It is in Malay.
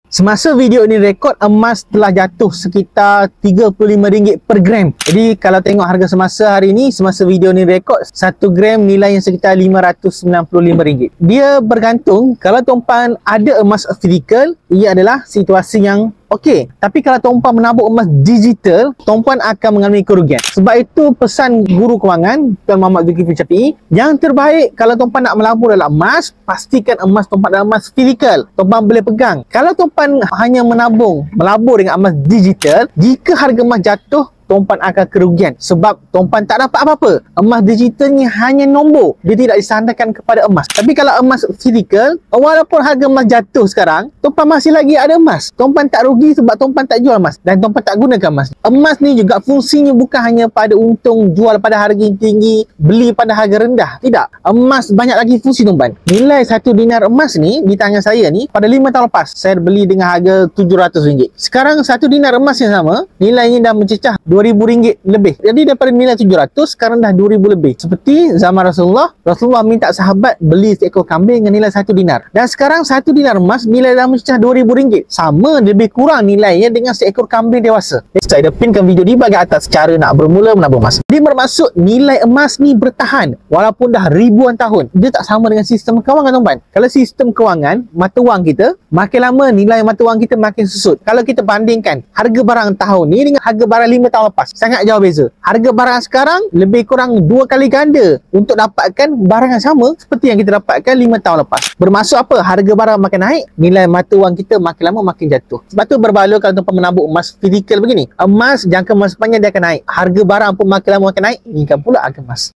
Semasa video ni rekod, emas telah jatuh sekitar RM35 per gram. Jadi kalau tengok harga semasa hari ni, semasa video ni rekod, 1 gram nilainya sekitar RM595. Dia bergantung, kalau tuan-puan ada emas fizikal, ia adalah situasi yang okey. Tapi kalau tuan-puan menabung emas digital, tuan-puan akan mengalami kerugian. Sebab itu pesan guru kewangan Tuan Muhammad Zulkifli Syafiee, yang terbaik kalau tuan-puan nak melabur dalam emas, pastikan emas tuan-puan dalam emas fizikal. Tuan-puan boleh pegang. Kalau tuan-puan hanya melabur dengan emas digital, jika harga emas jatuh, tuan-puan akan kerugian sebab tuan-puan tak dapat apa-apa. Emas digital ni hanya nombor, dia tidak disandarkan kepada emas. Tapi kalau emas fizikal, walaupun harga emas jatuh sekarang, tuan-puan masih lagi ada emas. Tuan-puan tak rugi sebab tuan-puan tak jual emas dan tuan-puan tak gunakan emas. Emas ni juga fungsinya bukan hanya pada untung jual pada harga yang tinggi, beli pada harga rendah. Tidak. Emas banyak lagi fungsi, tuan-puan. Nilai 1 dinar emas ni di tangan saya ni pada 5 tahun lepas saya beli dengan harga RM700. Sekarang 1 dinar emas yang sama nilainya dah mencecah RM2,000 lebih. Jadi daripada nilai 700 sekarang dah 2,000 lebih. Seperti zaman Rasulullah minta sahabat beli seekor kambing dengan nilai 1 dinar. Dan sekarang 1 dinar emas nilai dah mencecah RM2,000. Sama lebih kurang nilainya dengan seekor kambing dewasa. Saya dah pinkan video di bahagian atas cara nak bermula menabung emas. Dia bermaksud nilai emas ni bertahan walaupun dah ribuan tahun. Dia tak sama dengan sistem kewangan, tuan-tuan. Kalau sistem kewangan, mata wang kita, makin lama nilai mata wang kita makin susut. Kalau kita bandingkan harga barang tahun ni dengan harga barang 5 tahun lepas, sangat jauh beza. Harga barang sekarang lebih kurang 2 kali ganda untuk dapatkan barang yang sama seperti yang kita dapatkan 5 tahun lepas. Bermaksud apa? Harga barang makin naik, nilai mata wang kita makin lama makin jatuh. Sebab tu berbaloi kalau tuan-tuan menabung emas fizikal begini. Emas jangka masa panjang dia akan naik. Harga barang pun makin lama makin naik, ini kan pula harga emas.